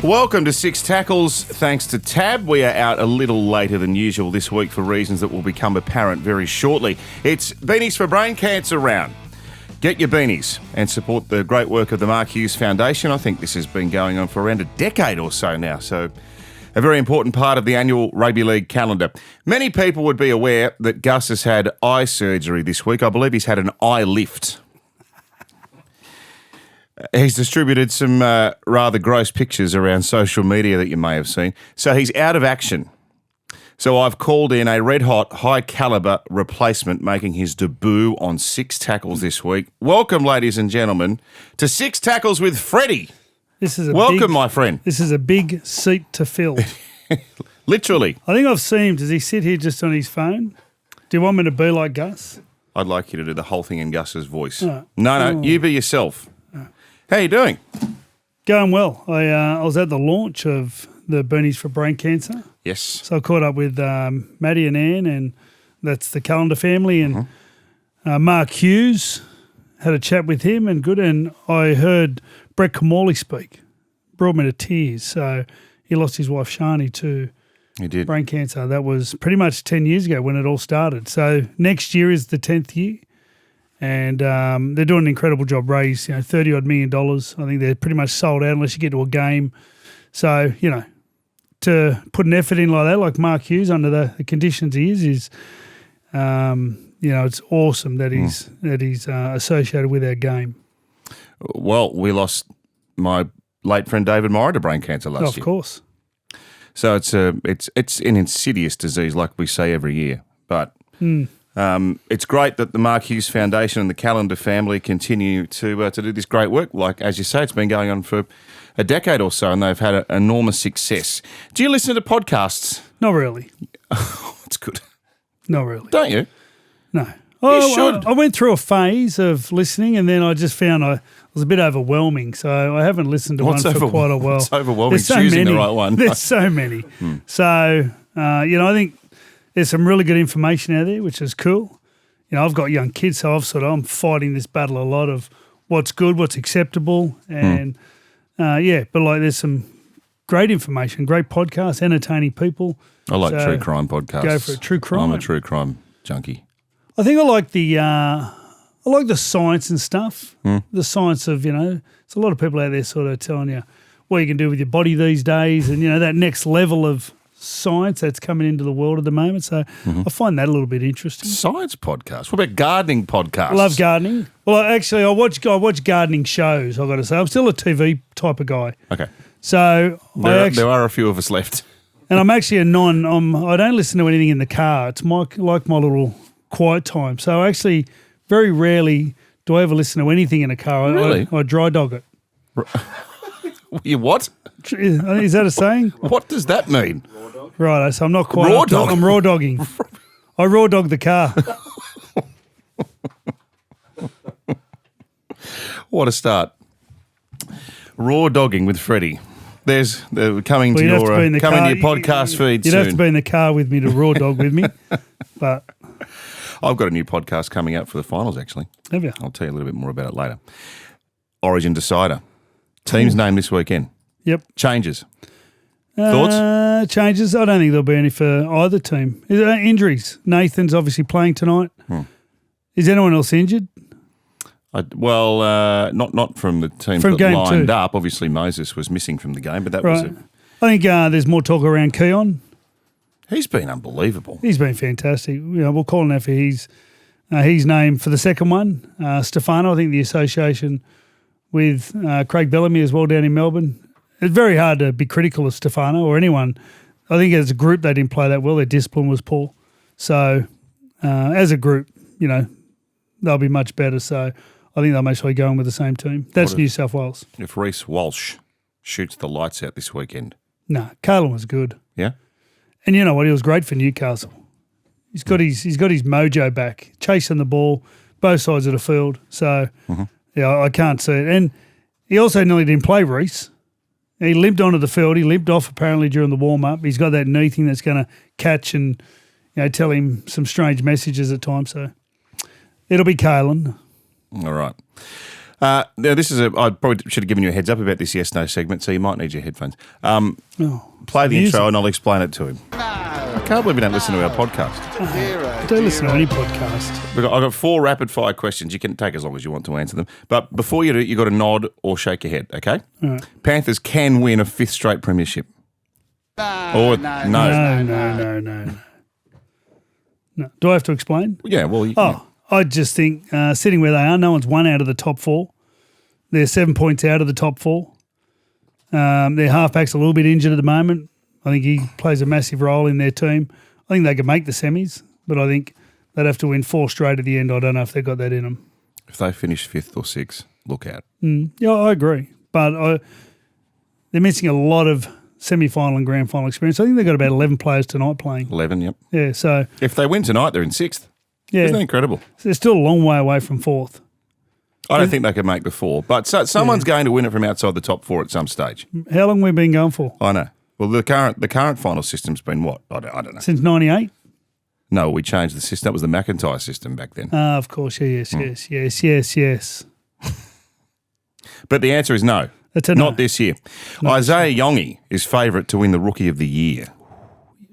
Welcome to Six Tackles. Thanks to Tab, we are out a little later than usual this week for reasons that will become apparent very shortly. It's Beanies for Brain Cancer round. Get your beanies and support the great work of the Mark Hughes Foundation. I think this has been going on for around a decade or so now, so a very important part of the annual rugby league calendar. Many people would be aware that Gus has had eye surgery this week. I believe he's had an eye lift. He's distributed some rather gross pictures around social media that you may have seen. So he's out of action. So I've called in a red-hot, high-calibre replacement making his debut on Six Tackles this week. Welcome, ladies and gentlemen, to Six Tackles with Freddy. Welcome, my friend. This is a big seat to fill. Literally. I think I've seen him. Does he sit here just on his phone? Do you want me to be like Gus? I'd like you to do the whole thing in Gus's voice. No, you be yourself. How you doing? Going well. I was at the launch of the Beanies for Brain Cancer. Yes. So I caught up with Maddie and Anne, and that's the Calendar family, and Mark Hughes. Had a chat with him and good, and I heard Brett Kamali speak. Brought me to tears. So he lost his wife Shani to brain cancer. That was pretty much 10 years ago when it all started. So next year is the 10th year. And they're doing an incredible job, raised $30-odd million. I think they're pretty much sold out unless you get to a game. So, to put an effort in like that, like Mark Hughes, under the conditions he is it's awesome that he's associated with our game. Well, we lost my late friend David Morrow to brain cancer last year. Of course. So it's an insidious disease, like we say every year. But it's great that the Mark Hughes Foundation and the Calendar family continue to do this great work. Like, as you say, it's been going on for a decade or so, and they've had an enormous success. Do you listen to podcasts? Not really. Oh, it's good. Not really. Don't you? No. You should. I went through a phase of listening, and then I just found I was a bit overwhelming, so I haven't listened to one for quite a while. It's overwhelming so choosing many. the right one. There's so many. So, I think there's some really good information out there, which is cool. I've got young kids, so I'm fighting this battle a lot of what's good, what's acceptable, and but there's some great information, great podcasts, entertaining people. I like true crime podcasts. Go for it. True crime. I'm a true crime junkie. I think I like the science and stuff. The science of, there's a lot of people out there sort of telling you what you can do with your body these days, and that next level of science that's coming into the world at the moment. So I find that a little bit interesting. Science podcasts. What about gardening podcasts? I love gardening. Well, actually, I watch gardening shows, I've got to say. I'm still a TV type of guy. Okay. So there are a few of us left. And I'm actually I don't listen to anything in the car. It's my little quiet time. So actually, very rarely do I ever listen to anything in a car. Really? I dry dog it. You what? Is that a saying? What does that mean? Right, so I'm not quite raw dog. I'm raw dogging. I raw dog the car. What a start. Raw dogging with Freddy. They're coming to your podcast feed soon. You'd have to be in the car with me to raw dog with me. But I've got a new podcast coming out for the finals, actually. Have you? I'll tell you a little bit more about it later. Origin Decider. Team's name this weekend. Yep. Changes. Thoughts? Changes. I don't think there'll be any for either team. Injuries. Nathan's obviously playing tonight. Is anyone else injured? Not from the team that lined up. Obviously, Moses was missing from the game, but that was it. I think there's more talk around Keon. He's been unbelievable. He's been fantastic. We'll call him out for his name for the second one. Stefano, I think the association with Craig Bellamy as well down in Melbourne. It's very hard to be critical of Stefano or anyone. I think as a group they didn't play that well. Their discipline was poor. So as a group, they'll be much better. So I think they'll make sure they're going with the same team. That's New South Wales. If Reece Walsh shoots the lights out this weekend. No, Carlin was good. Yeah? And you know what? He was great for Newcastle. He's got his mojo back, chasing the ball, both sides of the field. So, I can't see it. And he also nearly didn't play Reece. He limped onto the field. He limped off apparently during the warm-up. He's got that knee thing that's going to catch and tell him some strange messages at times. So it'll be Kalen. All right. Now this is I probably should have given you a heads up about this yes/no segment, so you might need your headphones. Play the intro and I'll explain it to him. I can't believe you don't listen to our podcast. I don't listen to any podcast. I've got 4 rapid fire questions. You can take as long as you want to answer them. But before you do, you've got to nod or shake your head, okay? All right. Panthers can win a 5th straight premiership. No. Do I have to explain? Yeah, well... I just think sitting where they are, no one's won out of the top 4. They're 7 points out of the top 4. Their halfback's a little bit injured at the moment. I think he plays a massive role in their team. I think they could make the semis, but I think they'd have to win 4 straight at the end. I don't know if they've got that in them. If they finish 5th or 6th, look out. Yeah, I agree. But they're missing a lot of semi-final and grand final experience. I think they've got about 11 players tonight playing. 11, yep. Yeah, so... If they win tonight, they're in 6th. Yeah. Isn't that incredible? They're still a long way away from 4th. I don't think they could make the 4, but someone's going to win it from outside the top 4 at some stage. How long have we been going for? I know. Well, the current final system's been what? I don't know. Since 98? No, we changed the system. That was the McIntyre system back then. Of course, yes. But the answer is no. That's a no. Not this year. Isaiah Iongi is favourite to win the Rookie of the Year.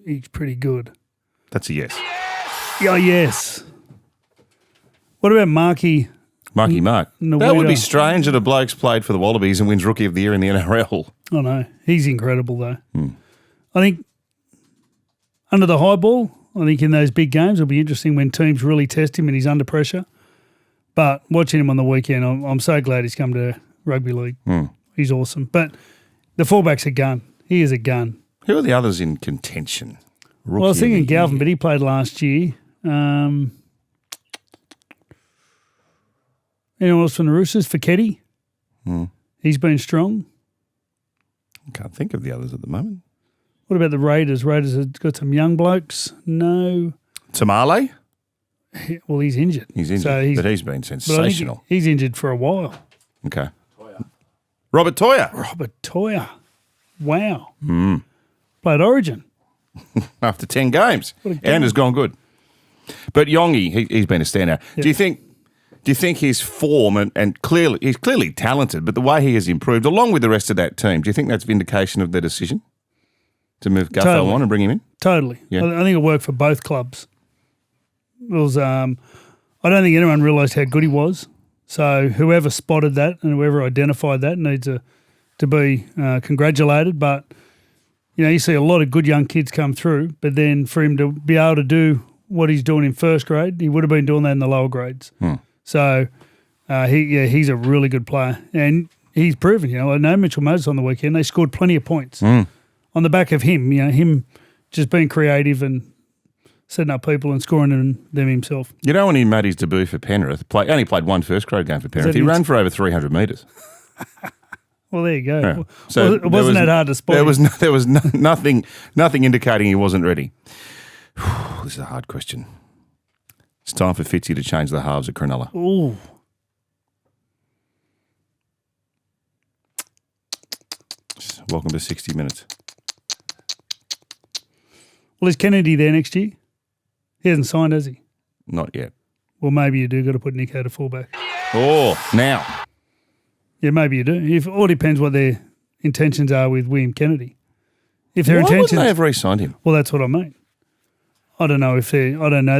He's pretty good. That's a yes. Yeah, yes. What about Marky Mark? Nweda? That would be strange that a bloke's played for the Wallabies and wins Rookie of the Year in the NRL. I know. He's incredible, though. I think under the high ball, I think in those big games, it'll be interesting when teams really test him and he's under pressure. But watching him on the weekend, I'm so glad he's come to rugby league. He's awesome. But the fullback's a gun. He is a gun. Who are the others in contention? Well, I was thinking Galvin, but he played last year. Anyone else from the Roosters? Fletcher? He's been strong. I can't think of the others at the moment. What about the Raiders? Raiders have got some young blokes. No. Tamale? Well, he's injured. He's injured, but he's been sensational. He's injured for a while. Okay. Robert Toya. Robert Toya. Wow. Played Origin. After 10 games. And has gone good. But Iongi, he's been a standout. Yep. Do you think his form and he's clearly talented, but the way he has improved, along with the rest of that team, do you think that's vindication of their decision to move Guffo on and bring him in? Totally. Yeah. I think it worked for both clubs. It was. I don't think anyone realised how good he was. So whoever spotted that and whoever identified that needs to be congratulated. But you see a lot of good young kids come through, but then for him to be able to do what he's doing in first grade, he would have been doing that in the lower grades. So, he's a really good player. And he's proven, I know Mitchell Moses on the weekend, they scored plenty of points on the back of him, him just being creative and setting up people and scoring them himself. You know when he made his debut for Penrith, only played one first grade game for Penrith, he ran for over 300 metres. Well, there you go. Yeah. So it wasn't that hard to spot. There was nothing indicating he wasn't ready. This is a hard question. It's time for Fitzy to change the halves at Cronulla. Ooh. Welcome to 60 Minutes. Well, is Kennedy there next year? He hasn't signed, has he? Not yet. Well, maybe you do got to put Nico to fullback. Oh, now. Yeah, maybe you do. It all depends what their intentions are with William Kennedy. If their Why intentions, wouldn't they have re-signed him? Well, that's what I mean. I don't know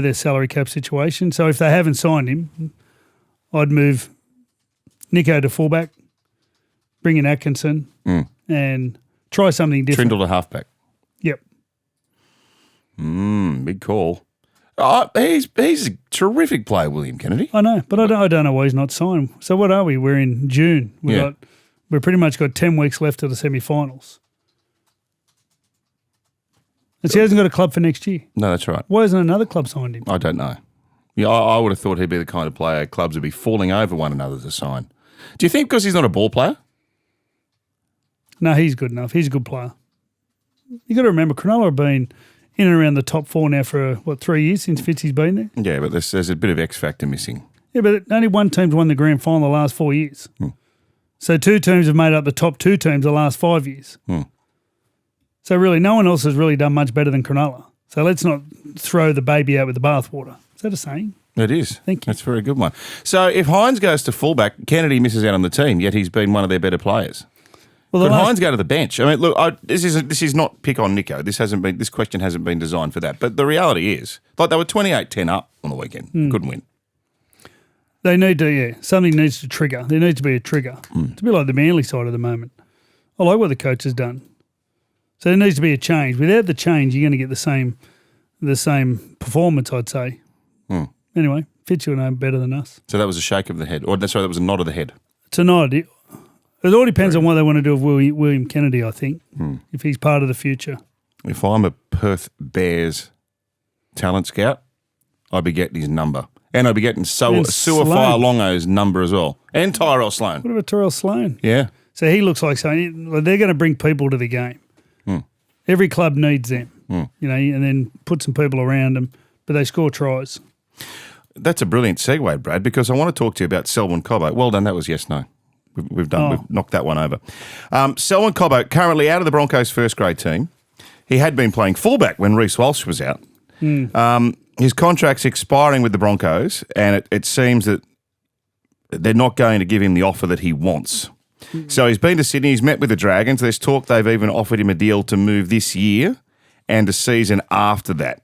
their salary cap situation. So if they haven't signed him, I'd move Nico to fullback, bring in Atkinson, and try something different. Trindle to halfback. Yep. Big call. He's a terrific player, William Kennedy. I know, but I don't know why he's not signed. So what are we? We're in June. We've pretty much got 10 weeks left to the semi-finals. And so he hasn't got a club for next year. No, that's right. Why hasn't another club signed him? I don't know. Yeah, I would have thought he'd be the kind of player clubs would be falling over one another to sign. Do you think because he's not a ball player? No, he's good enough. He's a good player. You got to remember, Cronulla have been in and around the top 4 now for, 3 years since Fitzy's been there? Yeah, but there's a bit of X factor missing. Yeah, but only one team's won the grand final the last 4 years. So 2 teams have made up the top 2 teams the last 5 years. So really, no one else has really done much better than Cronulla. So let's not throw the baby out with the bathwater. Is that a saying? It is. Thank you. That's a very good one. So if Hines goes to fullback, Kennedy misses out on the team, yet he's been one of their better players. Well, Could Hines go to the bench? I mean, look, this is not pick on Nico. This question hasn't been designed for that. But the reality is, like they were 28-10 up on the weekend. Couldn't win. They need to, yeah. Something needs to trigger. There needs to be a trigger. It's a bit like the Manly side at the moment. I like what the coach has done. So there needs to be a change. Without the change, you're going to get the same performance, I'd say. Anyway, Fitz will know better than us. So that was a shake of the head. Or sorry, that was a nod of the head. It's a nod. It all depends on what they want to do with William Kennedy, I think, if he's part of the future. If I'm a Perth Bears talent scout, I'd be getting his number. And I'd be getting Suafai Longo's number as well. And Tyrell Sloan. What about Tyrell Sloan? Yeah. So he looks like something. They're going to bring people to the game. Every club needs them, and then put some people around them, but they score tries. That's a brilliant segue, Brad, because I want to talk to you about Selwyn Cobbo. Well done. That was yes, no. We've knocked that one over. Selwyn Cobbo, currently out of the Broncos' first grade team. He had been playing fullback when Reece Walsh was out. His contract's expiring with the Broncos, and it seems that they're not going to give him the offer that he wants. So he's been to Sydney, he's met with the Dragons. There's talk they've even offered him a deal to move this year and the season after that.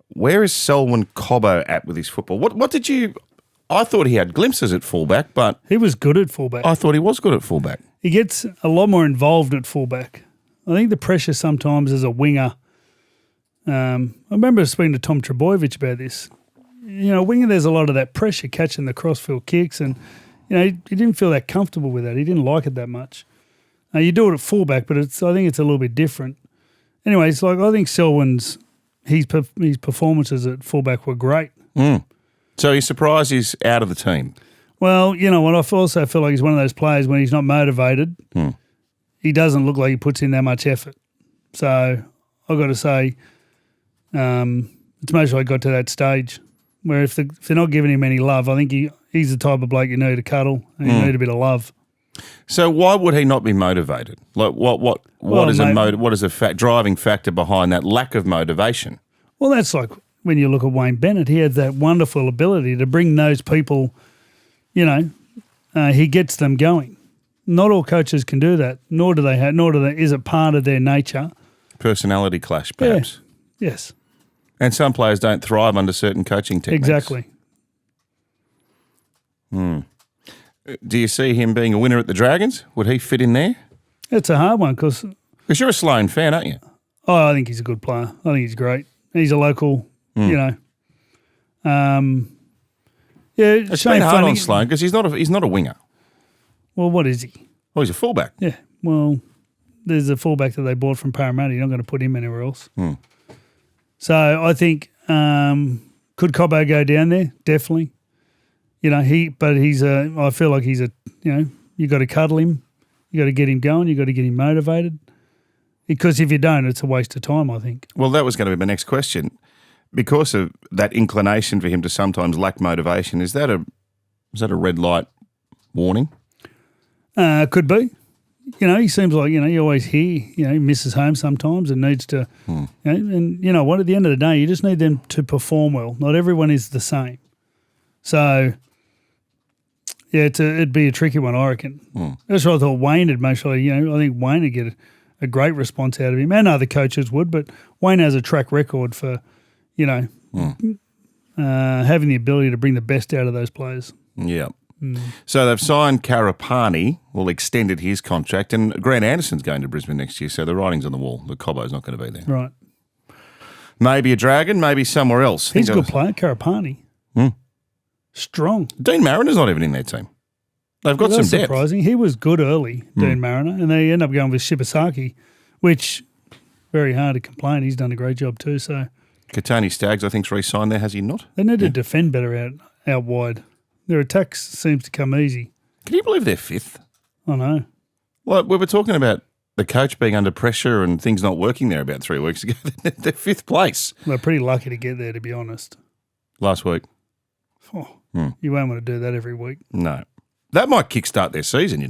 Where is Selwyn Cobbo at with his football? What did you... I thought he had glimpses at fullback, but... He was good at fullback. I thought he was good at fullback. He gets a lot more involved at fullback. I think the pressure sometimes as a winger... I remember speaking to Tom Trebojevic about this. Winger, there's a lot of that pressure catching the crossfield kicks and, he didn't feel that comfortable with that. He didn't like it that much. You do it at fullback, but I think it's a little bit different. Anyway, it's like I think Selwyn's... His performances at fullback were great. So you're surprised he's out of the team? Well, you know what? I also feel like he's one of those players when he's not motivated, he doesn't look like he puts in that much effort. So I've got to say it's most likely got to that stage where if they're not giving him any love, I think he's the type of bloke you need to cuddle and you need a bit of love. So why would he not be motivated? Like what is a driving factor behind that lack of motivation? Well, that's like when you look at Wayne Bennett. He had that wonderful ability to bring those people. He gets them going. Not all coaches can do that. Nor is it part of their nature. Personality clash, perhaps. Yeah. Yes. And some players don't thrive under certain coaching techniques. Exactly. Do you see him being a winner at the Dragons? Would he fit in there? It's a hard one because you're a Sloan fan, aren't you? Oh, I think he's a good player. I think he's great. He's a local, It's been hard on Sloan because he's not a winger. Well, what is he? Well, he's a fullback. Yeah. Well, there's a fullback that they bought from Parramatta. You're not going to put him anywhere else. So I think could Cobbo go down there? Definitely. I feel like he's you got to cuddle him. You got to get him going. You got to get him motivated. Because if you don't, it's a waste of time, I think. Well, that was going to be my next question. Because of that inclination for him to sometimes lack motivation, is that a red light warning? Could be. He seems like, you always hear, he misses home sometimes and needs to, and you know what, at the end of the day, you just need them to perform well. Not everyone is the same. So, yeah, it'd be a tricky one, I reckon. That's what I thought Wayne would most likely, I think Wayne would get a great response out of him, and other coaches would, but Wayne has a track record for, having the ability to bring the best out of those players. Yeah. So they've signed Karapani, extended his contract, and Grant Anderson's going to Brisbane next year, so the writing's on the wall. The Cobbo's not going to be there. Right. Maybe a Dragon, maybe somewhere else. He's a good player, Karapani. Strong. Dean Mariner's not even in their team. They've got some depth. Surprising. He was good early, Dean Mariner, and they end up going with Shibasaki, which very hard to complain. He's done a great job too. So Katoni Staggs, I think, re-signed there, has he not? They need to defend better out wide. Their attacks seems to come easy. Can you believe they're fifth? I know. Well, we were talking about the coach being under pressure and things not working there about 3 weeks ago. They're fifth place. They're pretty lucky to get there, to be honest. Last week. You won't want to do that every week. No. That might kickstart their season,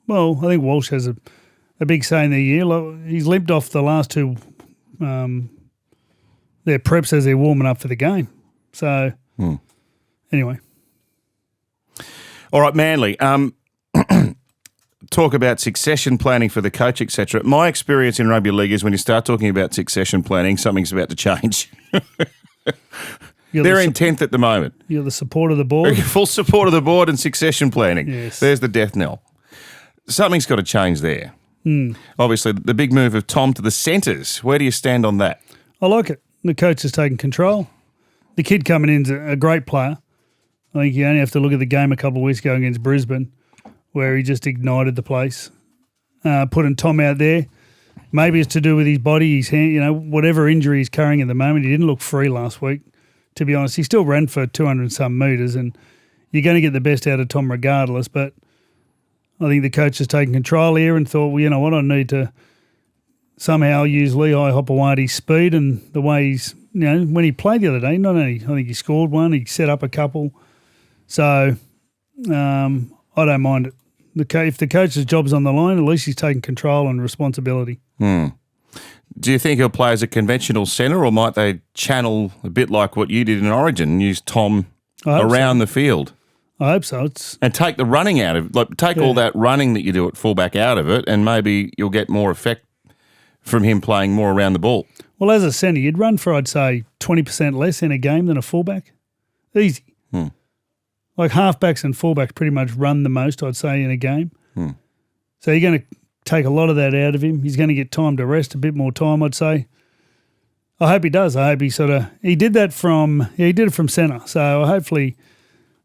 Well, I think Walsh has a big say in their year. He's limped off the last two their preps as they're warming up for the game. So Anyway. All right, Manly. Talk about succession planning for the coach, etc. My experience in rugby league is when you start talking about succession planning, something's about to change. They're in 10th at the moment. You're the support of the board? Full support of the board and succession planning. Yes. There's the death knell. Something's got to change there. Obviously, the big move of Tom to the centres. Where do you stand on that? I like it. The coach has taken control. The kid coming in is a great player. I think you only have to look at the game a couple of weeks ago against Brisbane where he just ignited the place. Putting Tom out there, maybe it's to do with his body, his hand, whatever injury he's carrying at the moment. He didn't look free last week, to be honest. He still ran for 200 and some metres, and you're going to get the best out of Tom regardless, but I think the coach has taken control here and thought, well, you know what, I need to somehow use Lehigh Hopewadi's speed and the way he's, when he played the other day, not only, I think he scored one, he set up a couple. So I don't mind it. If the coach's job's on the line, at least he's taking control and responsibility. Do you think he'll play as a conventional centre, or might they channel a bit like what you did in Origin and use Tom around the field? I hope so. And take the running out of it. All that running that you do at fullback out of it, and maybe you'll get more effect from him playing more around the ball. Well, as a centre, you'd run for, I'd say, 20% less in a game than a fullback. Easy. Like halfbacks and fullbacks pretty much run the most, I'd say, in a game. So you're going to take a lot of that out of him. He's going to get time to rest, a bit more time, I'd say. I hope he does. I hope he did that from centre. So hopefully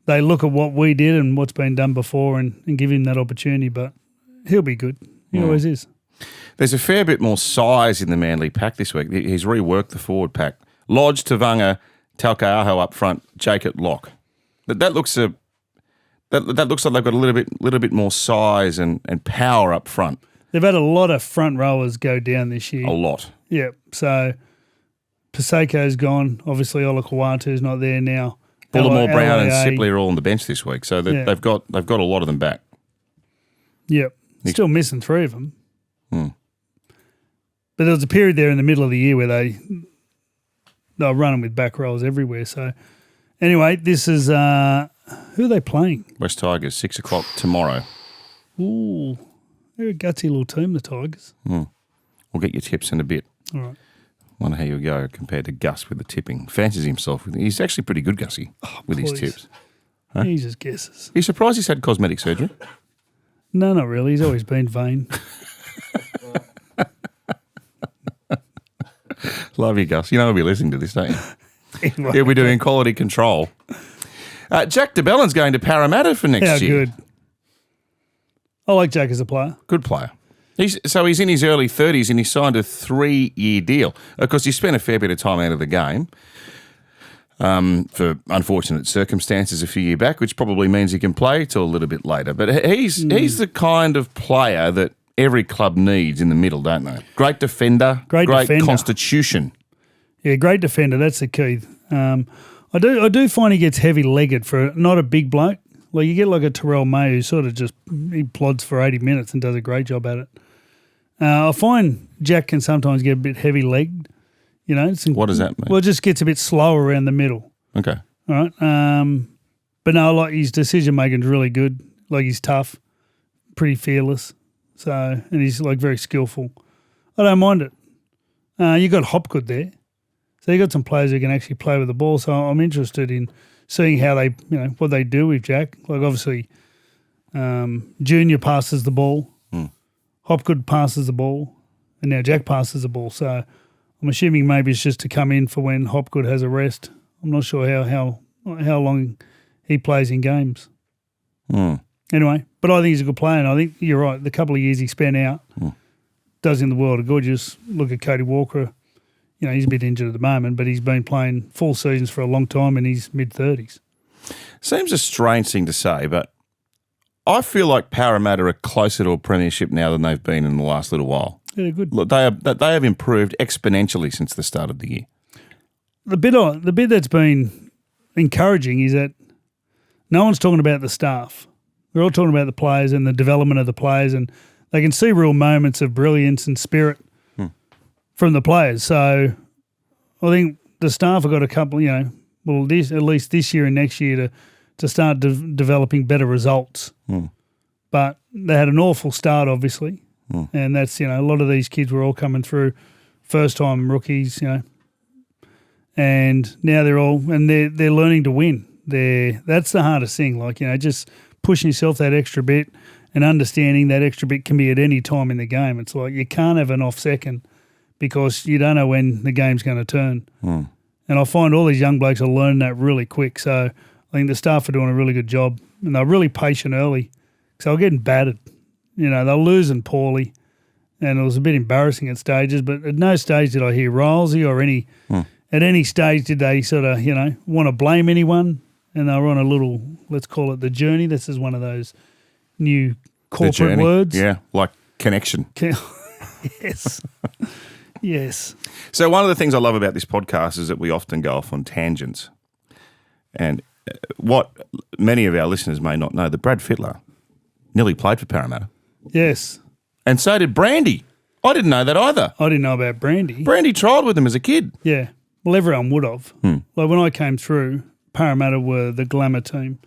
they look at what we did and what's been done before and give him that opportunity. But he'll be good. He always is. There's a fair bit more size in the Manly pack this week. He's reworked the forward pack. Lodge, Tavanga, Talkeaho up front, Jake at lock. That looks like they've got a little bit more size and power up front. They've had a lot of front rowers go down this year. A lot. Yeah. So Paseko's gone. Obviously, Olakawatu's not there now. Bullimore, Brown, and Sipley are all on the bench this week, so they've got a lot of them back. Yep. Still missing 3 of them. But there was a period there in the middle of the year where they were running with back rows everywhere. So anyway, this is who are they playing? West Tigers, 6 o'clock tomorrow. Ooh, they're a gutsy little team, the Tigers. We'll get your tips in a bit. All right. Wonder how you'll go compared to Gus with the tipping. Fancies himself. He's actually pretty good, Gussie, with his tips. Huh? He just guesses. Are you surprised he's had cosmetic surgery? No, not really. He's always been vain. Love you, Gus. You know he'll be listening to this, don't you? He'll be doing quality control. Jack de Belin's going to Parramatta for next year. How good. I like Jack as a player. Good player. He's in his early 30s and he signed a 3-year deal. Of course, he spent a fair bit of time out of the game for unfortunate circumstances a few years back, which probably means he can play till a little bit later. But he's the kind of player that every club needs in the middle, don't they? Great defender, great constitution. Yeah, great defender. That's the key. I do find he gets heavy-legged for not a big bloke. Like you get like a Terrell May who sort of he plods for 80 minutes and does a great job at it. I find Jack can sometimes get a bit heavy-legged. What does that mean? Well, it just gets a bit slower around the middle. Okay. All right. But no, like his decision-making is really good. Like he's tough, pretty fearless. And he's like very skillful. I don't mind it. You got Hopgood there. So you got some players who can actually play with the ball. So I'm interested in seeing how they, what they do with Jack. Like obviously, Junior passes the ball, Hopgood passes the ball, and now Jack passes the ball. So I'm assuming maybe it's just to come in for when Hopgood has a rest. I'm not sure how long he plays in games. Anyway, but I think he's a good player, and I think you're right. The couple of years he spent out does him the world of good. Just look at Cody Walker. He's a bit injured at the moment, but he's been playing full seasons for a long time in his mid-30s. Seems a strange thing to say, but I feel like Parramatta are closer to a premiership now than they've been in the last little while. Yeah, they're good. Look, they have improved exponentially since the start of the year. The bit that's been encouraging is that no one's talking about the staff. We're all talking about the players and the development of the players, and they can see real moments of brilliance and spirit from the players. So I think the staff have got a couple, well, at least this year and next year to start developing better results. But they had an awful start, obviously, and that's, a lot of these kids were all coming through first-time rookies, and now they're learning to win. That's the hardest thing, just pushing yourself that extra bit and understanding that extra bit can be at any time in the game. It's like you can't have an off second because you don't know when the game's going to turn. And I find all these young blokes are learning that really quick. So I think the staff are doing a really good job, and they're really patient early. So they're getting battered. They're losing poorly, and it was a bit embarrassing at stages, but at no stage did I hear Rylesy or at any stage did they sort of, want to blame anyone, and they were on a little, let's call it the journey. This is one of those new corporate words. Yeah, like connection. Yes. Yes. So one of the things I love about this podcast is that we often go off on tangents. And what many of our listeners may not know, that Brad Fittler nearly played for Parramatta. Yes. And so did Brandy. I didn't know that either. I didn't know about Brandy. Brandy trialled with him as a kid. Yeah. Well, everyone would have. Like when I came through, Parramatta were the glamour team.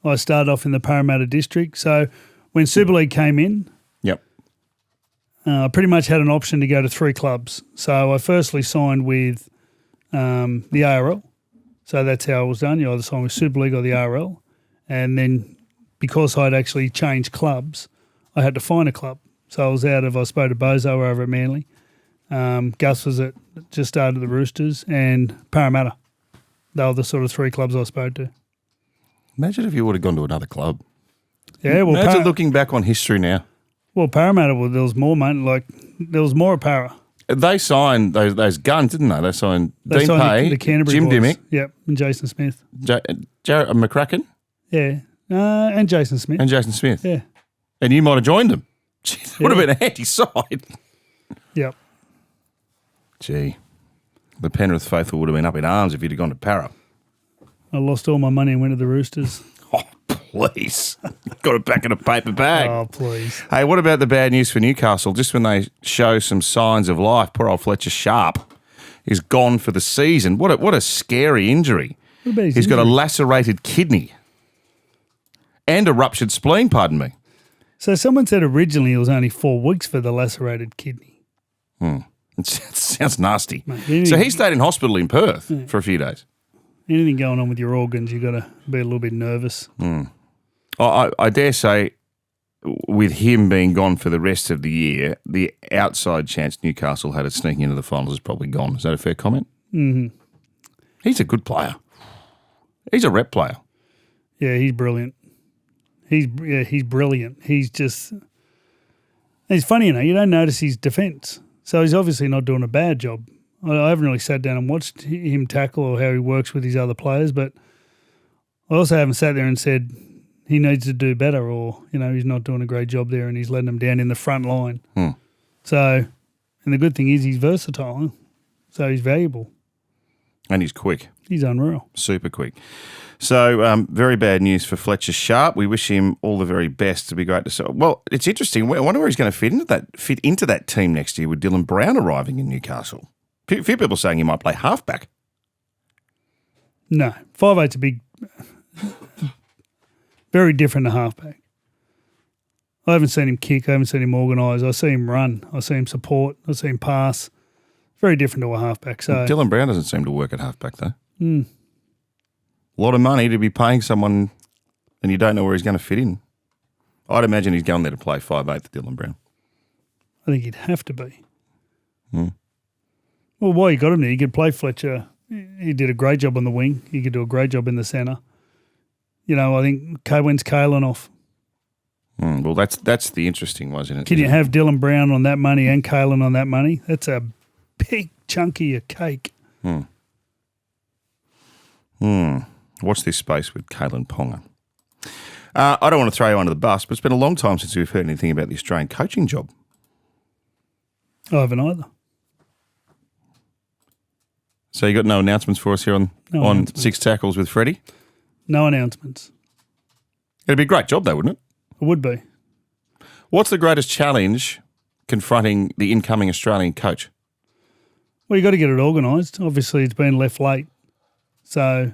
I started off in the Parramatta district. So when Super League came in, I pretty much had an option to go to 3 clubs. So I firstly signed with the ARL. So that's how it was done. You either signed with Super League or the ARL. And then because I'd actually changed clubs, I had to find a club. So I was out of, I spoke to Bozo over at Manly. Gus was just started the Roosters, and Parramatta. They were the sort of 3 clubs I spoke to. Imagine if you would have gone to another club. Yeah, well, imagine looking back on history now. Well, Parramatta, there was more, mate. There was more at Parra. They signed those guns, didn't they? They signed Dean Pay, the Canterbury Jim boys. Dimmick. Yep, and Jason Smith. Jared McCracken. Yeah, and Jason Smith. And Jason Smith. Yeah. And you might have joined them. It would have been a handy side. Yep. Gee, the Penrith faithful would have been up in arms if you'd have gone to Parra. I lost all my money and went to the Roosters. Oh, please. Got it back in a paper bag. Oh, please. Hey, what about the bad news for Newcastle? Just when they show some signs of life, poor old Fletcher Sharpe is gone for the season. What a scary injury. He's got a lacerated kidney and a ruptured spleen, pardon me. So someone said originally it was only 4 weeks for the lacerated kidney. It sounds nasty. Mate, so he stayed in hospital in Perth for a few days. Anything going on with your organs, you've got to be a little bit nervous. I dare say with him being gone for the rest of the year, the outside chance Newcastle had of sneaking into the finals is probably gone. Is that a fair comment? Mm-hmm. He's a good player. He's a rep player. Yeah, he's brilliant. He's brilliant. He's funny, you don't notice his defence. So he's obviously not doing a bad job. I haven't really sat down and watched him tackle or how he works with his other players, but I also haven't sat there and said he needs to do better or, he's not doing a great job there and he's letting them down in the front line. So, and the good thing is he's versatile, so he's valuable. And he's quick. He's unreal. Super quick. So, very bad news for Fletcher Sharpe. We wish him all the very best. To be great to see. Well, it's interesting. I wonder where he's going to fit into that team next year with Dylan Brown arriving in Newcastle. A few people saying he might play halfback. No, 5'8's a big, very different to halfback. I haven't seen him kick. I haven't seen him organise. I see him run. I see him support. I see him pass. Very different to a halfback. So Dylan Brown doesn't seem to work at halfback though. A lot of money to be paying someone and you don't know where he's going to fit in. I'd imagine he's going there to play 5'8", Dylan Brown. I think he'd have to be. Well, why you got him there? You could play Fletcher. He did a great job on the wing. He could do a great job in the centre. I think when's Kalen off? Well, that's the interesting one, isn't it? Can you have Dylan Brown on that money and Kalen on that money? That's a big chunky of cake. Watch this space with Kalen Ponga. I don't want to throw you under the bus, but it's been a long time since we've heard anything about the Australian coaching job. I haven't either. So you got no announcements for us here on 6 Tackles with Freddy? No announcements. It'd be a great job though, wouldn't it? It would be. What's the greatest challenge confronting the incoming Australian coach? Well, you got to get it organised. Obviously, it's been left late. So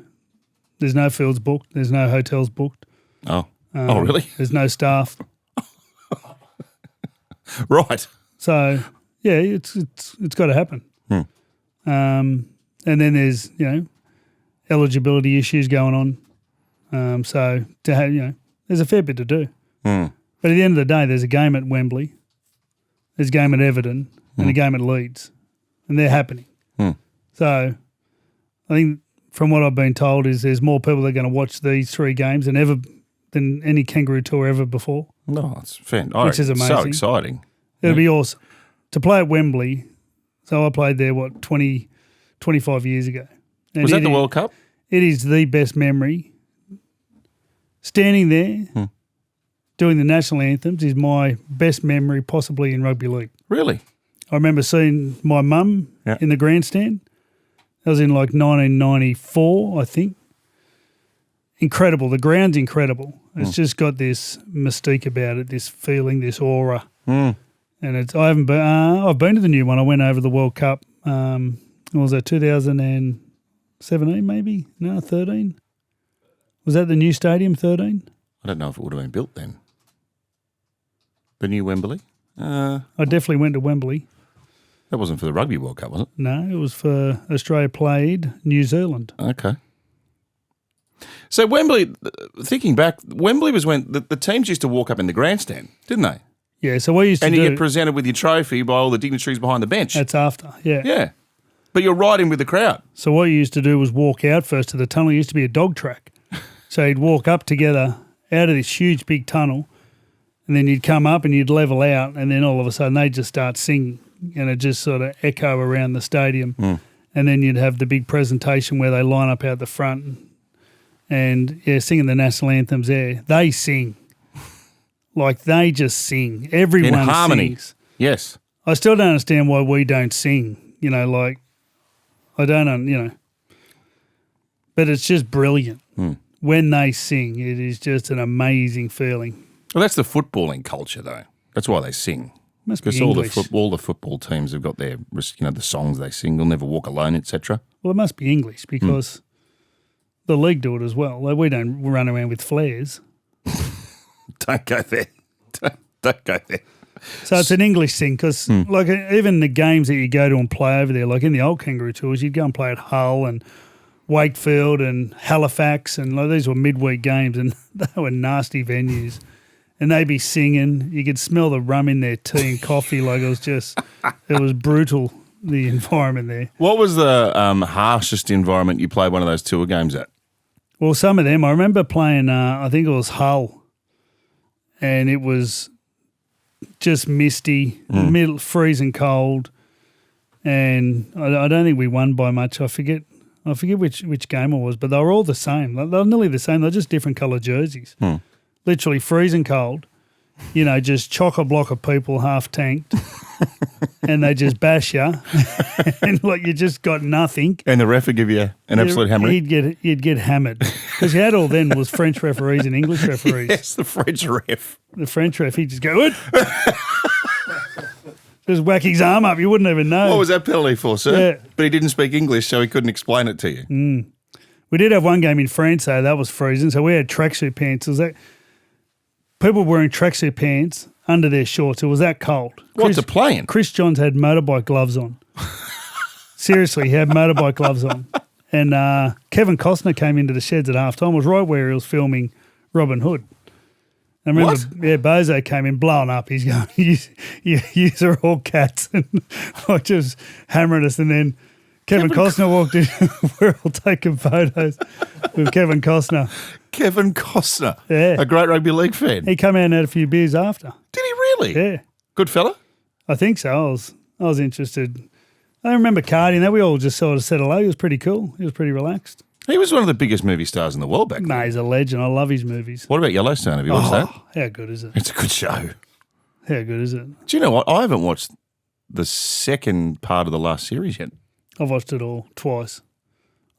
there's no fields booked. There's no hotels booked. Oh, really? There's no staff. Right. So, yeah, it's got to happen. And then there's, eligibility issues going on. So, to have, there's a fair bit to do. But at the end of the day, there's a game at Wembley, there's a game at Everton, and a game at Leeds, and they're happening. So I think from what I've been told is there's more people that are going to watch these 3 games than any Kangaroo Tour ever before. No, it's fair. Which is amazing. So exciting. It'll be awesome. To play at Wembley, so I played there, 25 years ago. And Was that the World Cup? It is the best memory. Standing there, doing the national anthems is my best memory possibly in rugby league. Really? I remember seeing my mum in the grandstand. That was in like 1994, I think. Incredible. The ground's incredible. It's just got this mystique about it, this feeling, this aura. And I've been to the new one. I went over the World Cup. What was that, 2017 maybe? No, 13. Was that the new stadium, 13? I don't know if it would have been built then. The new Wembley? I definitely went to Wembley. That wasn't for the Rugby World Cup, was it? No, it was for Australia played New Zealand. Okay. So Wembley, thinking back, Wembley was when the teams used to walk up in the grandstand, didn't they? Yeah, so what used to and do... you get presented with your trophy by all the dignitaries behind the bench. That's after, yeah. Yeah. But you're right in with the crowd. So what you used to do was walk out first to the tunnel. It used to be a dog track. So you'd walk up together out of this huge big tunnel, and then you'd come up and you'd level out, and then all of a sudden they'd just start singing, and it just sort of echo around the stadium. And then you'd have the big presentation where they line up out the front and, singing the national anthems there. They sing. Like, they just sing. Everyone in harmony. Sings. Yes. I still don't understand why we don't sing, like, I don't, but it's just brilliant. When they sing, it is just an amazing feeling. Well, that's the footballing culture, though. That's why they sing. Must be Because English. all the football teams have got their, the songs they sing. They'll never walk alone, etc. Well, it must be English because the league do it as well. Like, we don't run around with flares. Don't go there. Don't go there. So it's an English thing because, like, even the games that you go to and play over there, like in the old Kangaroo Tours, you'd go and play at Hull and Wakefield and Halifax, and like, these were midweek games, and they were nasty venues. And they'd be singing. You could smell the rum in their tea and coffee. Like, it was brutal, the environment there. What was the harshest environment you played one of those tour games at? Well, some of them. I remember playing, I think it was Hull, and it was just misty, freezing cold, and I don't think we won by much. I forget which game it was, but they were all the same. They were nearly the same. They're just different colour jerseys. Literally freezing cold, just chock-a-block of people half tanked, and they just bash you, and like you just got nothing. And the ref would give you an absolute hammering? You'd get hammered. Because you had all then was French referees and English referees. Yes, the French ref. The French ref, he'd just go, "What?" Just whack his arm up. You wouldn't even know. What was that penalty for, sir? Yeah. But he didn't speak English, so he couldn't explain it to you. We did have one game in France, though. That was freezing. So we had tracksuit pants. It was that people wearing tracksuit pants under their shorts. It was that cold. What's it playing? Chris Johns had motorbike gloves on. Seriously, he had motorbike gloves on. And Kevin Costner came into the sheds at halftime. It was right where he was filming Robin Hood. I remember, Bozo came in blowing up. He's going, you are all cats, and like just hammering us. And then Kevin Costner walked in. We're all taking photos with Kevin Costner. Kevin Costner, yeah, a great rugby league fan. He came out and had a few beers after. Did he really? Yeah, good fella. I think so. I was interested. I remember Cardi and that. We all just sort of said hello. He was pretty cool. He was pretty relaxed. He was one of the biggest movie stars in the world back then. No, he's a legend. I love his movies. What about Yellowstone? Have you watched that? How good is it? It's a good show. How good is it? Do you know what? I haven't watched the second part of the last series yet. I've watched it all twice.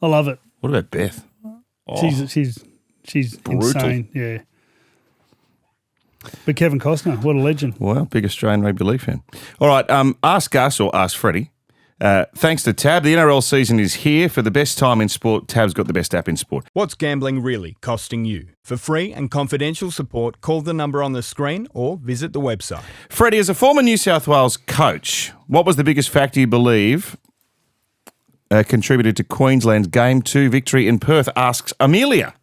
I love it. What about Beth? Oh, she's insane. Yeah. But Kevin Costner, what a legend. Well, big Australian rugby league fan. All right, Ask Gus or Ask Freddy. Thanks to Tab, the NRL season is here. For the best time in sport, Tab's got the best app in sport. What's gambling really costing you? For free and confidential support, call the number on the screen or visit the website. Freddy, as a former New South Wales coach, what was the biggest factor you believe contributed to Queensland's Game 2 victory in Perth, asks Amelia.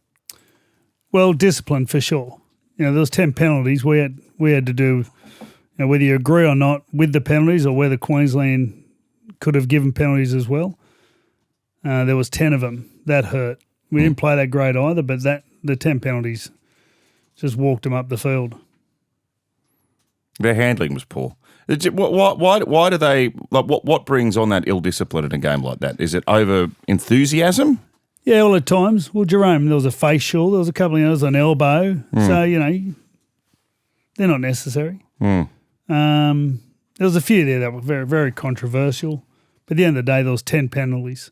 Well, discipline for sure. There was 10 penalties. We had to do, whether you agree or not with the penalties or whether Queensland could have given penalties as well. There was 10 of them. That hurt. We didn't play that great either, but the 10 penalties just walked them up the field. Their handling was poor. Why do they? What brings on that ill discipline in a game like that? Is it over enthusiasm? Yeah, well, at times. Well, Jerome, there was a facial. There was a couple of others on elbow. So they're not necessary. There was a few there that were very, very controversial. But at the end of the day, there was 10 penalties.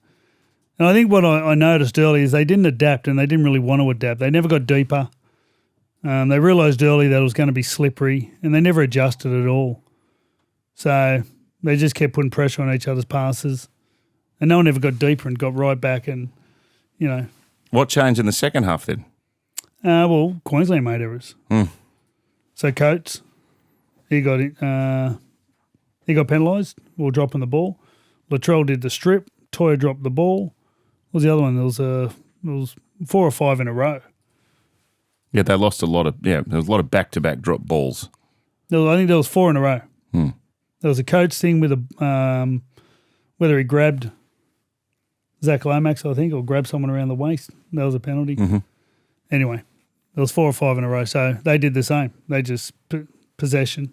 And I think what I noticed early is they didn't adapt and they didn't really want to adapt. They never got deeper. They realised early that it was going to be slippery and they never adjusted at all. So they just kept putting pressure on each other's passes. And no one ever got deeper and got right back and, What changed in the second half then? Well, Queensland made errors. So Coates, he got penalised for dropping the ball. Latrell did the strip. Toya dropped the ball. What was the other one? There was 4 or 5 in a row. Yeah, they lost a lot of. Yeah, there was a lot of back-to-back drop balls. I think there was 4 in a row. There was a Coates thing with whether he grabbed Zach Lomax, I think, or grabbed someone around the waist. That was a penalty. Anyway, there was 4 or 5 in a row, so they did the same. They just possession.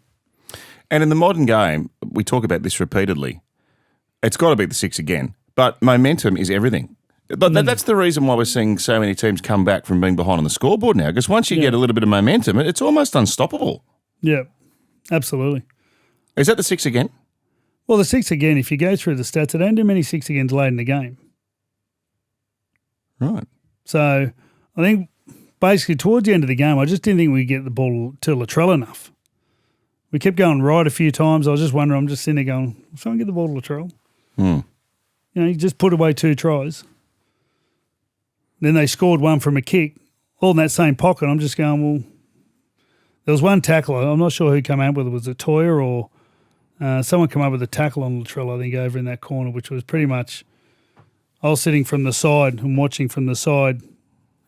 And in the modern game, we talk about this repeatedly. It's got to be the 6 again, but momentum is everything. But that's the reason why we're seeing so many teams come back from being behind on the scoreboard now, because once you get a little bit of momentum, it's almost unstoppable. Yeah, absolutely. Is that the 6 again? Well, the 6 again, if you go through the stats, they don't do many 6 agains late in the game. Right. So I think basically towards the end of the game, I just didn't think we'd get the ball to Latrell enough. We kept going right a few times. I was just wondering, I'm just sitting there going, will someone get the ball to Latrell? He just put away 2 tries. Then they scored one from a kick, all in that same pocket. I'm just going, well, there was one tackle. I'm not sure who came out with it. Was it Toya or someone came up with a tackle on Latrell, I think, over in that corner, which was pretty much, I was sitting from the side and watching from the side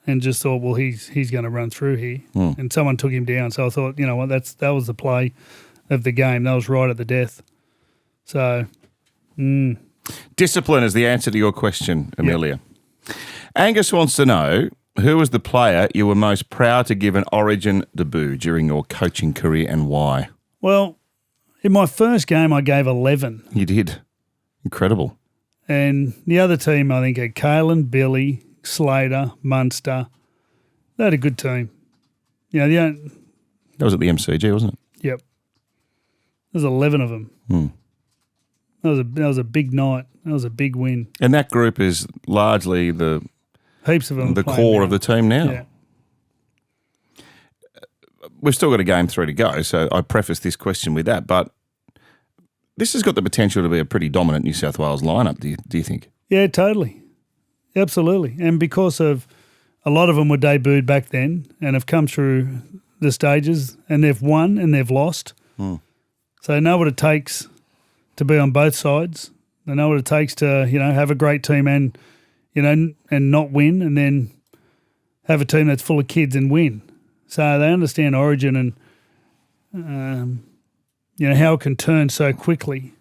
and just thought, well, he's going to run through here. And someone took him down. So I thought, you know what, that was the play of the game. That was right at the death. So, Discipline is the answer to your question, Amelia. Yep. Angus wants to know, who was the player you were most proud to give an Origin debut during your coaching career and why? Well, in my first game, I gave 11. You did. Incredible. And the other team, I think, had Kalen, Billy, Slater, Munster. They had a good team. That was at the MCG, wasn't it? Yep. There's 11 of them. That was a big night. That was a big win. And that group is largely the heaps of them, the core of the team now. Yeah. We've still got a game 3 to go, so I preface this question with that. But this has got the potential to be a pretty dominant New South Wales lineup. Do you think? Yeah, totally, absolutely. And because of a lot of them were debuted back then and have come through the stages, and they've won and they've lost. So they know what it takes to be on both sides. They know what it takes to, have a great team and, and not win, and then have a team that's full of kids and win. So they understand Origin and, how it can turn so quickly.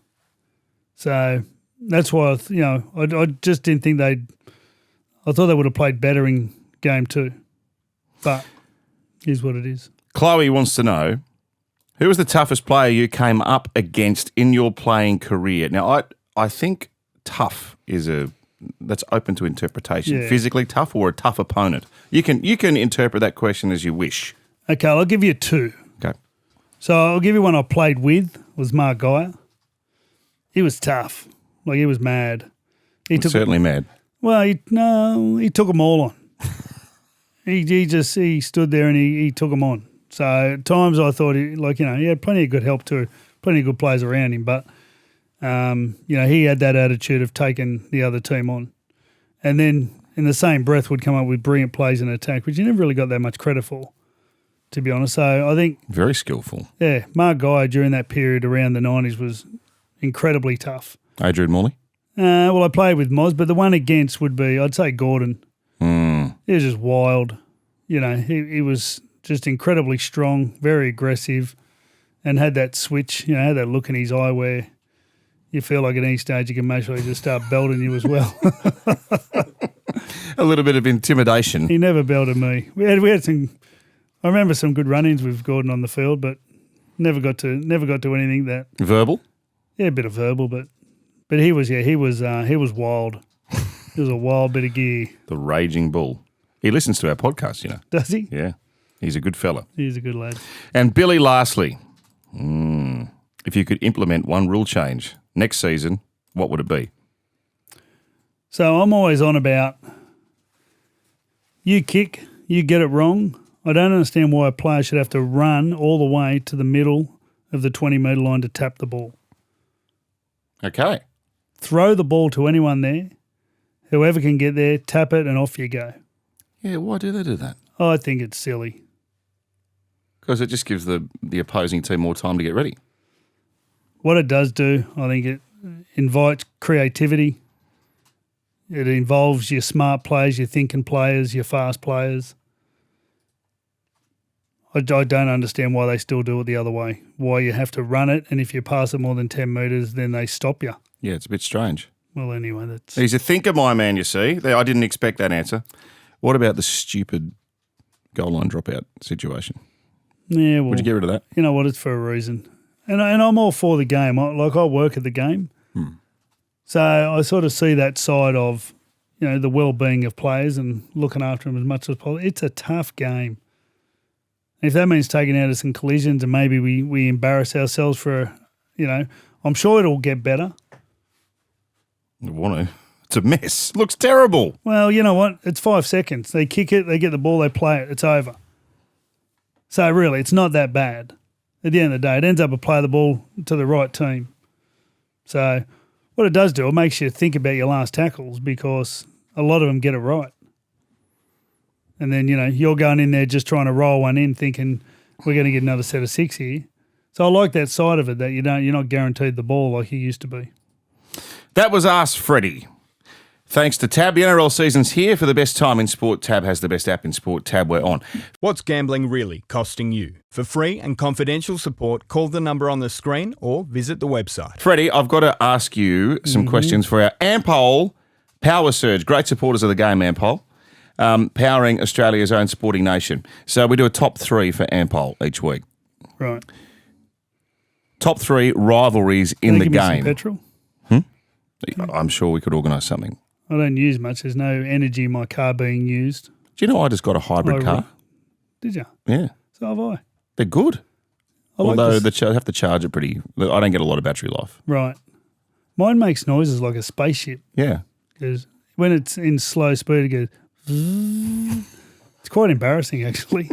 So that's why, I just didn't think I thought they would have played better in game 2. But here's what it is. Chloe wants to know, who was the toughest player you came up against in your playing career? Now, I think tough that's open to interpretation. Yeah. Physically tough or a tough opponent. You can interpret that question as you wish. Okay, I'll give you 2. Okay. So I'll give you one I played with, was Mark Geyer. He was tough. He was mad. Certainly mad. Well, he took them all on. he stood there and he took them on. So at times I thought he had plenty of good help too, plenty of good players around him. But He had that attitude of taking the other team on. And then in the same breath would come up with brilliant plays in attack, which he never really got that much credit for, to be honest. So I think... Very skillful. Yeah, Mark Guy during that period around the 90s was incredibly tough. Adrian Morley? Well, I played with Moz, but the one against would be, I'd say Gordon. He was just wild. He was just incredibly strong, very aggressive, and had that switch, had that look in his eye where you feel like at any stage you can make sure he just start belting you as well. A little bit of intimidation. He never belted me. We had some. I remember some good run-ins with Gordon on the field, but never got to anything that verbal. Yeah, a bit of verbal, but he was wild. He was a wild bit of gear. The raging bull. He listens to our podcast, Does he? Yeah, he's a good fella. He's a good lad. And Billy, lastly, if you could implement one rule change next season, what would it be? So I'm always on about you kick, you get it wrong. I don't understand why a player should have to run all the way to the middle of the 20-metre line to tap the ball. Okay. Throw the ball to anyone there. Whoever can get there, tap it, and off you go. Yeah, why do they do that? I think it's silly. Because it just gives the opposing team more time to get ready. What it does do, I think it invites creativity. It involves your smart players, your thinking players, your fast players. I don't understand why they still do it the other way, why you have to run it, and if you pass it more than 10 metres, then they stop you. Yeah, it's a bit strange. Well, anyway, that's... He's a thinker, my man, you see. I didn't expect that answer. What about the stupid goal line dropout situation? Yeah, well... Would you get rid of that? You know what? It's for a reason. And I'm all for the game. I work at the game. So I sort of see that side of, the well-being of players and looking after them as much as possible. It's a tough game. If that means taking out some collisions and maybe we embarrass ourselves for, I'm sure it'll get better. I want to. It's a mess. Looks terrible. Well, you know what? It's 5 seconds. They kick it, they get the ball, they play it. It's over. So really, it's not that bad. At the end of the day, it ends up a play the ball to the right team. So what it does do, it makes you think about your last tackles because a lot of them get it right. And then, you're going in there just trying to roll one in thinking we're going to get another set of 6 here. So I like that side of it, that you're not guaranteed the ball like you used to be. That was AskFreddy. Thanks to Tab. The NRL season's here. For the best time in sport, Tab has the best app in sport. Tab, we're on. What's gambling really costing you? For free and confidential support, call the number on the screen or visit the website. Freddie, I've got to ask you some questions for our Ampol Power Surge. Great supporters of the game, Ampol. Powering Australia's own sporting nation. So we do a top 3 for Ampol each week. Right. Top 3 rivalries in the give me game. some petrol? I'm sure we could organise something. I don't use much. There's no energy in my car being used. Do you know I just got a hybrid car? Did you? Yeah. So have I. They're good. I like Although this. I have to charge it pretty. I don't get a lot of battery life. Right. Mine makes noises like a spaceship. Yeah. Because when it's in slow speed, it goes... It's quite embarrassing, actually.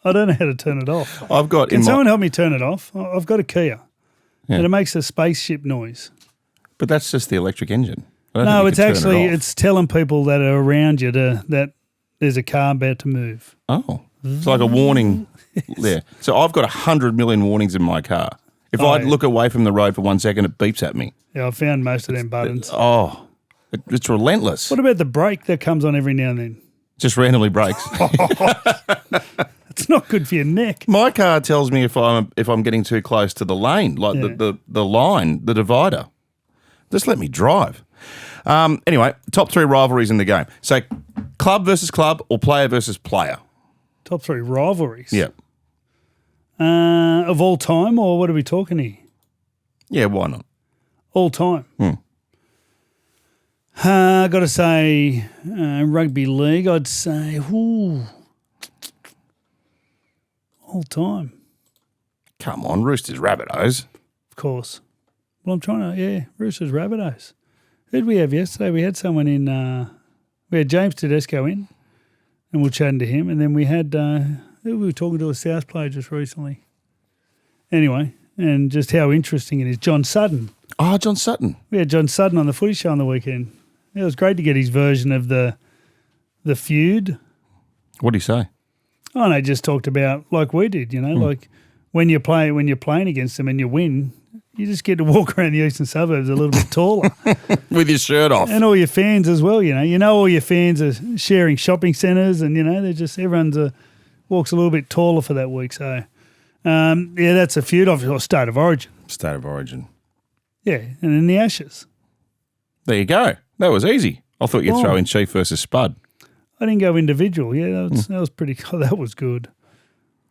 I don't know how to turn it off. Can someone help me turn it off? I've got a Kia. Yeah. And it makes a spaceship noise. But that's just the electric engine. No, it's actually it's telling people that are around you that there's a car about to move. Oh, it's like a warning there. So I've got 100 million warnings in my car. If I look away from the road for 1 second, it beeps at me. Yeah, I've found most of them buttons. It's relentless. What about the brake that comes on every now and then? Just randomly brakes. It's not good for your neck. My car tells me if I'm getting too close to the lane, like the line, the divider. Just let me drive. Anyway, top 3 rivalries in the game. So club versus club or player versus player? Top 3 rivalries? Yeah. Of all time, or what are we talking here? Yeah, why not? All time. I got to say rugby league, I'd say all time. Come on, Roosters, Rabbitohs. Of course. Well, I'm trying to, Roosters, Rabbitohs. Who did we have yesterday? We had someone in, we had James Tedesco in, and we're chatting to him. And then we had, we were talking to a South player just recently. Anyway, and just how interesting it is. John Sutton. Oh, John Sutton. We had John Sutton on the footy show on the weekend. It was great to get his version of the feud. What did he say? Oh, and they just talked about like we did, like when you're playing against them and you win, you just get to walk around the eastern suburbs a little bit taller. With your shirt off. And all your fans as well, all your fans are sharing shopping centres and, they're just, everyone's walks a little bit taller for that week. So, that's a feud of State of Origin. State of Origin. Yeah, and in the Ashes. There you go. That was easy. I thought you'd throw in Chief versus Spud. I didn't go individual. Yeah, that was pretty cool. That was good.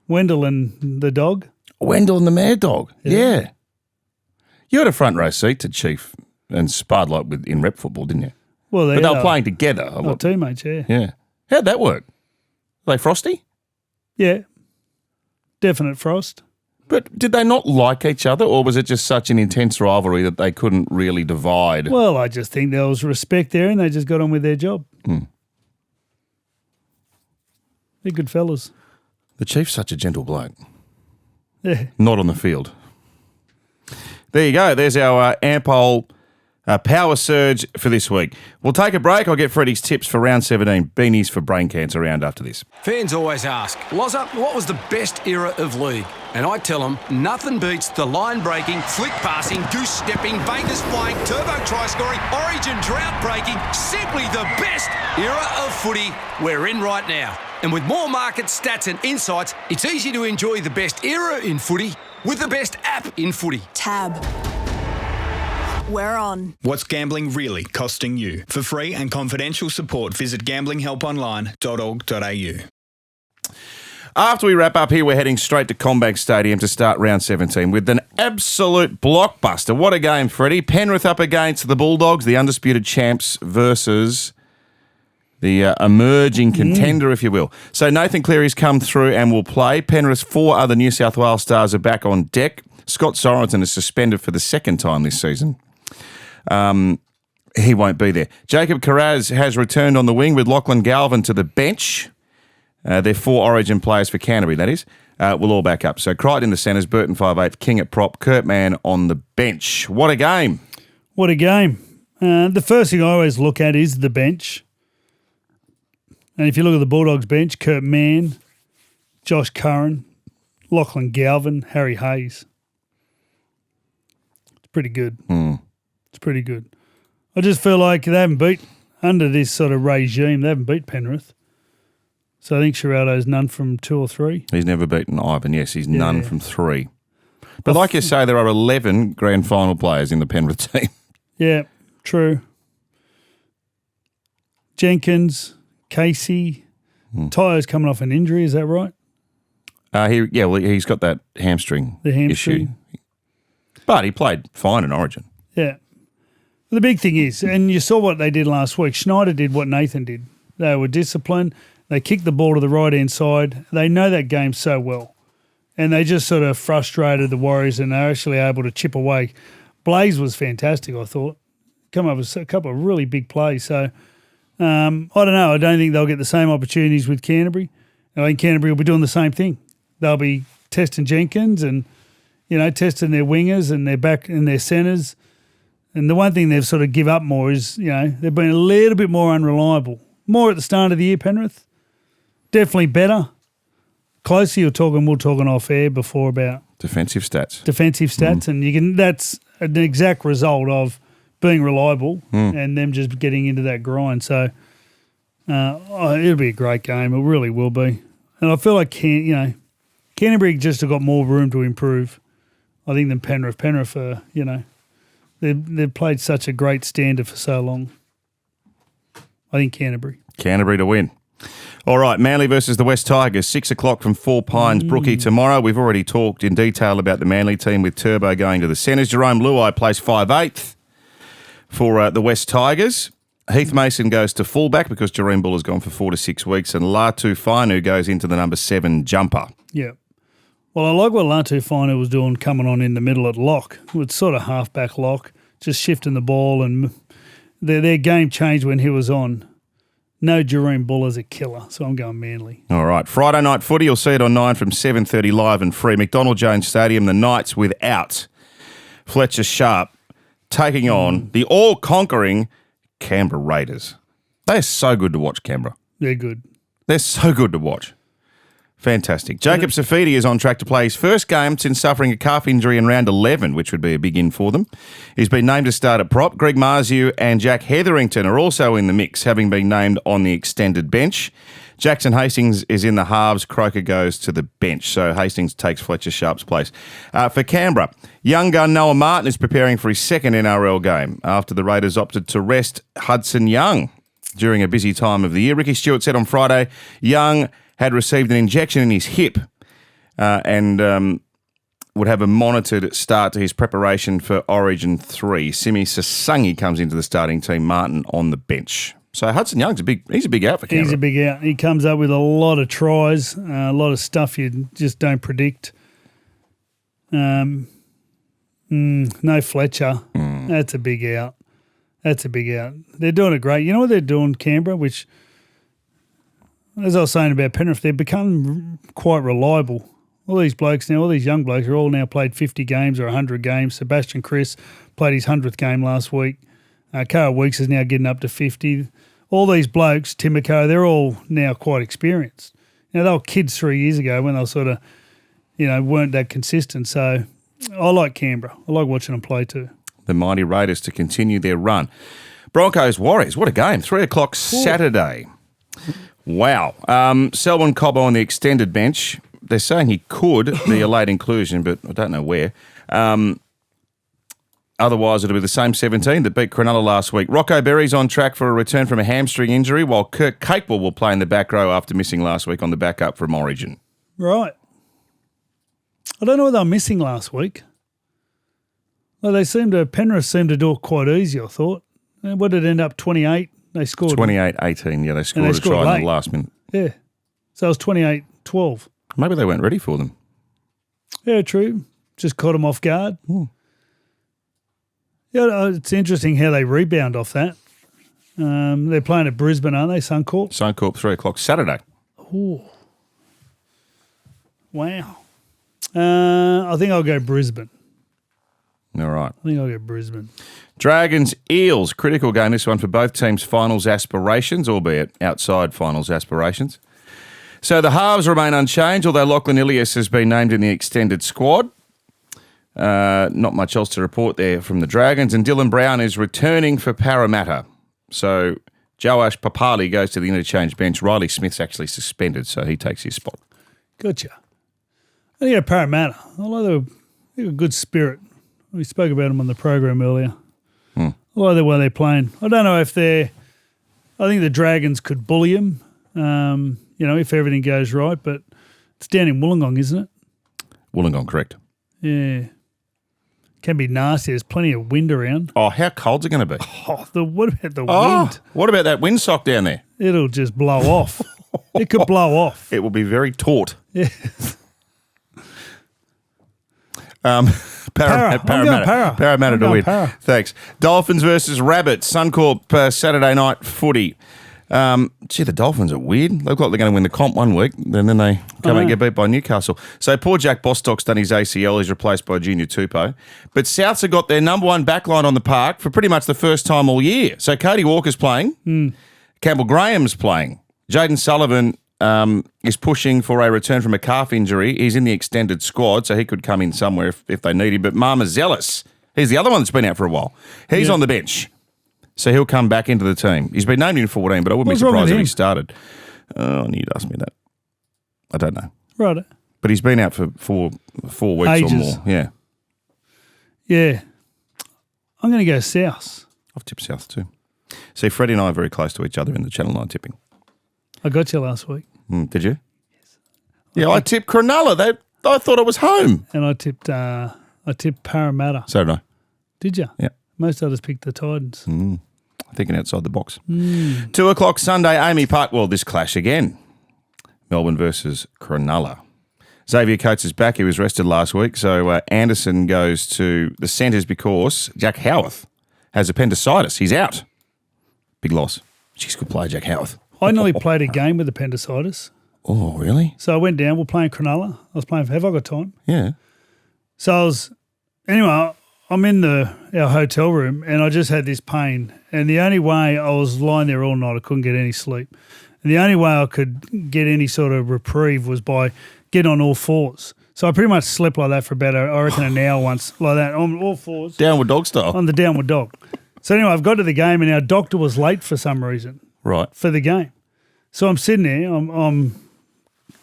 Wendell and the dog. Wendell and the Mad Dog. Yeah. You had a front row seat to Chief and Spud like in rep football, didn't you? Well, but they were playing together. Oh, teammates, yeah. Yeah. How'd that work? Were they frosty? Yeah. Definite frost. But did they not like each other, or was it just such an intense rivalry that they couldn't really divide? Well, I just think there was respect there and they just got on with their job. They're good fellas. The Chief's such a gentle bloke. Yeah. Not on the field. There you go. There's our Ampol power surge for this week. We'll take a break. I'll get Freddy's tips for round 17 beanies for brain cancer round after this. Fans always ask, Lozza, what was the best era of league? And I tell them, nothing beats the line-breaking, flick-passing, goose-stepping, Vegas flying, turbo try-scoring, origin drought-breaking, simply the best era of footy we're in right now. And with more market stats and insights, it's easy to enjoy the best era in footy with the best app in footy. Tab. We're on. What's gambling really costing you? For free and confidential support, visit gamblinghelponline.org.au. After we wrap up here, we're heading straight to Combank Stadium to start round 17 with an absolute blockbuster. What a game, Freddie. Penrith up against the Bulldogs, the undisputed champs versus the emerging contender, if you will. So Nathan Cleary's come through and will play. Penrith's 4 other New South Wales stars are back on deck. Scott Sorensen is suspended for the second time this season. He won't be there. Jacob Carraz has returned on the wing with Lachlan Galvin to the bench. They're 4 Origin players for Canterbury, that is. We'll all back up. So Crichton in the centres, Burton 5'8", King at prop, Kurtman on the bench. What a game. What a game. The first thing I always look at is the bench. And if you look at the Bulldogs bench, Kurt Mann, Josh Curran, Lachlan Galvin, Harry Hayes. It's pretty good. It's pretty good. I just feel like they haven't beat, under this sort of regime, they haven't beat Penrith. So I think Geraldo's none from 2 or 3. He's never beaten Ivan. Yes, he's none from 3. But like you say, there are 11 grand final players in the Penrith team. Yeah, true. Jenkins, Casey, Tyer's coming off an injury, is that right? He's got that hamstring issue. But he played fine in Origin. Yeah. The big thing is, and you saw what they did last week, Schneider did what Nathan did. They were disciplined. They kicked the ball to the right-hand side. They know that game so well. And they just sort of frustrated the Warriors and they're actually able to chip away. Blaze was fantastic, I thought. Come up with a couple of really big plays. So, I don't know. I don't think they'll get the same opportunities with Canterbury. I think Canterbury will be doing the same thing. They'll be testing Jenkins and, testing their wingers and their back and their centres. And the one thing they've sort of give up more is, they've been a little bit more unreliable. More at the start of the year, Penrith. Definitely better. Closer, we're talking off air before about defensive stats, and that's an exact result of being reliable and them just getting into that grind. So it'll be a great game. It really will be. And I feel like Canterbury just have got more room to improve, I think, than Penrith. Penrith, they've played such a great standard for so long. I think Canterbury to win. All right, Manly versus the West Tigers, 6 o'clock from 4 Pines, Brookie tomorrow. We've already talked in detail about the Manly team with Turbo going to the centres. Jerome Luai plays 5'8" for the West Tigers. Heath Mason goes to fullback because Jerome Buller's gone for 4 to 6 weeks, and Latu Fainu goes into the number 7 jumper. Yeah. Well, I like what Latu Fainu was doing coming on in the middle at lock. It's sort of half-back lock, just shifting the ball, and their game changed when he was on. No, Jerome Buller's a killer, so I'm going Manly. All right. Friday night footy, you'll see it on 9 from 7:30 live and free. McDonald Jones Stadium, the Knights without Fletcher Sharpe. taking on the all-conquering Canberra Raiders. They're so good to watch, Canberra. They're good. They're so good to watch. Fantastic. Jacob Safidi is on track to play his first game since suffering a calf injury in round 11, which would be a big in for them. He's been named to start at prop. Greg Marziu and Jack Hetherington are also in the mix, having been named on the extended bench. Jackson Hastings is in the halves. Croker goes to the bench. So Hastings takes Fletcher Sharpe's place. For Canberra, young gun Noah Martin is preparing for his second NRL game after the Raiders opted to rest Hudson Young during a busy time of the year. Ricky Stewart said on Friday, Young had received an injection in his hip and would have a monitored start to his preparation for Origin 3. Simi Sasangi comes into the starting team, Martin on the bench. So Hudson Young's he's a big out for Canberra. He's a big out. He comes up with a lot of tries, a lot of stuff you just don't predict. No Fletcher. That's a big out. That's a big out. They're doing it great. You know what they're doing, Canberra, which, as I was saying about Penrith, they've become quite reliable. All these blokes now, all these young blokes are all now played 50 games or 100 games. Sebastian Chris played his 100th game last week. Carl Weeks is now getting up to 50. All these blokes, Timoko, they're all now quite experienced. Now, they were kids 3 years ago when they sort of, weren't that consistent. So I like Canberra. I like watching them play too. The mighty Raiders to continue their run. Broncos Warriors, what a game. 3 o'clock Saturday. Wow. Selwyn Cobbo on the extended bench. They're saying he could be a late inclusion, but I don't know where. Otherwise, it'll be the same 17 that beat Cronulla last week. Rocco Berry's on track for a return from a hamstring injury, while Kirk Capewell will play in the back row after missing last week on the backup from Origin. Right. I don't know what they were missing last week. Well, Penrith seemed to do it quite easy, I thought. What did it end up, 28? They scored 28-18, yeah, they scored a try in the last minute. Yeah. So it was 28-12. Maybe they weren't ready for them. Yeah, true. Just caught them off guard. Yeah, it's interesting how they rebound off that. They're playing at Brisbane, aren't they, Suncorp? Suncorp, 3 o'clock Saturday. Ooh. Wow. I think I'll go Brisbane. All right. I think I'll go Brisbane. Dragons, Eels, critical game, this one for both teams' finals aspirations, albeit outside finals aspirations. So the halves remain unchanged, although Lachlan Ilias has been named in the extended squad. Not much else to report there from the Dragons. And Dylan Brown is returning for Parramatta. So Joash Papali goes to the interchange bench. Riley Smith's actually suspended, so he takes his spot. Gotcha. I think Parramatta, although they've a good spirit. We spoke about them on the program earlier. I like the way they're playing. I don't know if I think the Dragons could bully them, if everything goes right, but it's down in Wollongong, isn't it? Wollongong, correct. Yeah. Can be nasty. There's plenty of wind around. Oh, how cold's it going to be? What about the wind? What about that windsock down there? It'll just blow off. It could blow off. It will be very taut. Yeah. Parramatta to win. Para. Thanks. Dolphins versus Rabbits. Suncorp Saturday night footy. The Dolphins are weird. They look like they're going to win the comp one week, and then they come and get beat by Newcastle. So poor Jack Bostock's done his ACL. He's replaced by Junior Tupou. But Souths have got their number one backline on the park for pretty much the first time all year. So Cody Walker's playing. Campbell Graham's playing. Jaden Sullivan is pushing for a return from a calf injury. He's in the extended squad, so he could come in somewhere if they need him. But Mama Zealous, he's the other one that's been out for a while. He's on the bench. So he'll come back into the team. He's been named in 14, but I wouldn't be surprised if he started. I knew you'd ask me that. I don't know. Right. But he's been out for 4 weeks Ages. or more. Yeah. Yeah. I'm going to go South. I've tipped South too. See, Freddy and I are very close to each other in the Channel 9 tipping. I got you last week. Did you? Yes. Yeah, I tipped Cronulla. I thought I was home. And I tipped Parramatta. So did I. Did you? Yeah. Most others picked the Titans. Thinking outside the box. 2 o'clock Sunday, Amy Park. Well, this clash again. Melbourne versus Cronulla. Xavier Coates is back. He was rested last week. So Anderson goes to the centres because Jack Howarth has appendicitis. He's out. Big loss. She's a good player, Jack Howarth. I nearly played a game with appendicitis. Oh, really? So I went down. We're playing Cronulla. I was playing for, have I got time? Yeah. So anyway, I'm in our hotel room and I just had this pain. And the only way I was lying there all night, I couldn't get any sleep. And the only way I could get any sort of reprieve was by getting on all fours. So I pretty much slept like that for about, I reckon, an hour once, like that, on all fours. Downward dog style. On the downward dog. So anyway, I've got to the game and our doctor was late for some reason. Right. For the game. So I'm sitting there,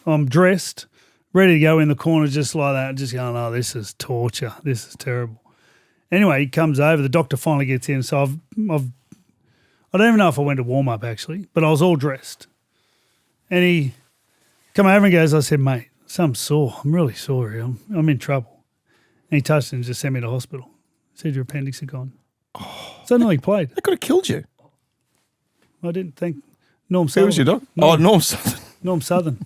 I'm dressed, ready to go in the corner just like that, just going, oh, this is torture. This is terrible. Anyway, he comes over. The doctor finally gets in. So I don't even know if I went to warm up actually, but I was all dressed. And he come over and goes, I said, mate, something's sore. I'm really sore here. I'm in trouble. And he touched it and just sent me to hospital. Said your appendix had gone. Oh. So no, he played. That could have killed you. I didn't think. Norm Southern. Who was your doctor? Oh, Norm Southern. Norm Southern.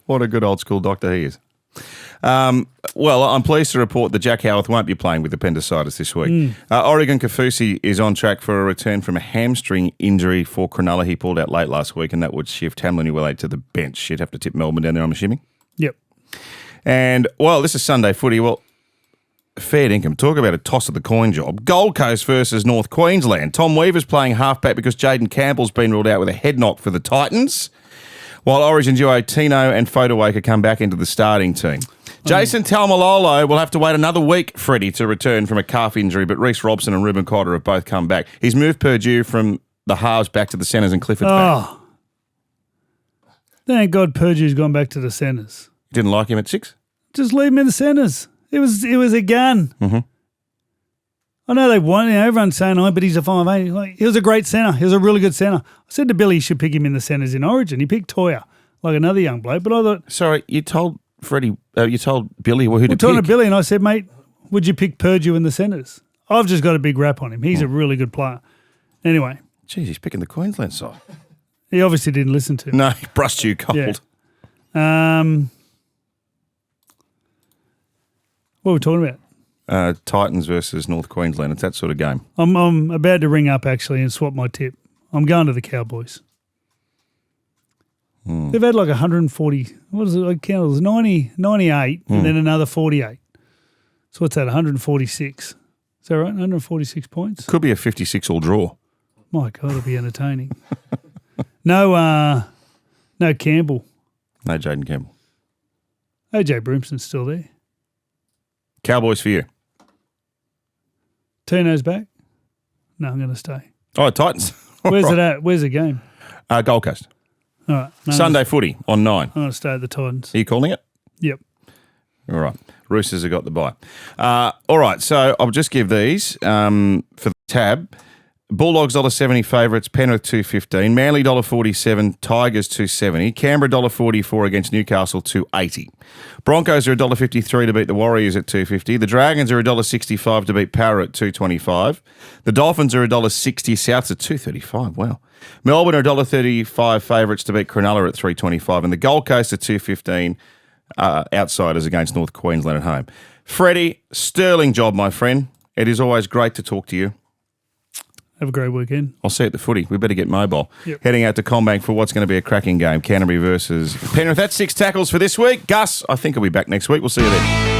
What a good old school doctor he is. Well, I'm pleased to report that Jack Howarth won't be playing with appendicitis this week. Oregon Kaufusi is on track for a return from a hamstring injury for Cronulla. He pulled out late last week, and that would shift Hamlin Uele to the bench. She'd have to tip Melbourne down there, I'm assuming. Yep. And, well, this is Sunday footy. Well, fair dinkum. Talk about a toss of the coin job. Gold Coast versus North Queensland. Tom Weaver's playing halfback because Jaden Campbell's been ruled out with a head knock for the Titans, while Origin duo Tino and Fodawaker come back into the starting team. Jason Taumalolo will have to wait another week, Freddy, to return from a calf injury, but Reece Robson and Ruben Cotter have both come back. He's moved Purdue from the halves back to the centres and Clifford's back. Thank God Purdue's gone back to the centres. Didn't like him at 6? Just leave him in the centres. It was a gun. Mm-hmm. I know they won. Everyone's saying, but he's a 5'8". Like, he was a great centre. He was a really good centre. I said to Billy he should pick him in the centres in Origin. He picked Toya, like another young bloke. But I thought... Sorry, you told Freddie, you told Billy who to pick. Talking to Billy, and I said, mate, would you pick Purdue in the centres? I've just got a big rap on him. He's a really good player. Anyway. Jeez, he's picking the Queensland side. He obviously didn't listen to me. No, he brushed you cold. Yeah. What are we talking about? Titans versus North Queensland. It's that sort of game. I'm about to ring up actually and swap my tip. I'm going to the Cowboys. They've had like 140. What is it? I counted. It was 90, 98, and then another 48. So what's that? 146. Is that right? 146 points. Could be a 56-all draw. My God, it'll be entertaining. No Campbell. No Jaden Campbell. AJ Brimson's still there. Cowboys for you. Tino's back? No, I'm going to stay. Oh, Titans. Where's it at? Where's the game? Gold Coast. All right. No, Sunday footy on 9. I'm going to stay at the Titans. Are you calling it? Yep. All right. Roosters have got the bye. All right. So I'll just give these for the tab. Bulldogs $1.70 favourites, Penrith $2.15, Manly $1.47, Tigers $2.70, Canberra $1.44 against Newcastle $2.80. Broncos are $1.53 to beat the Warriors at $2.50. The Dragons are $1.65 to beat Parra at $2.25. The Dolphins are $1.60, Souths at $2.35. Wow. Melbourne are $1.35 favourites to beat Cronulla at $3.25, and the Gold Coast are $2.15 outsiders against North Queensland at home. Freddie, sterling job, my friend. It is always great to talk to you. Have a great weekend. I'll see you at the footy. We better get mobile. Yep. Heading out to Combank for what's going to be a cracking game. Canterbury versus Penrith. That's 6 tackles for this week. Gus, I think he'll be back next week. We'll see you then.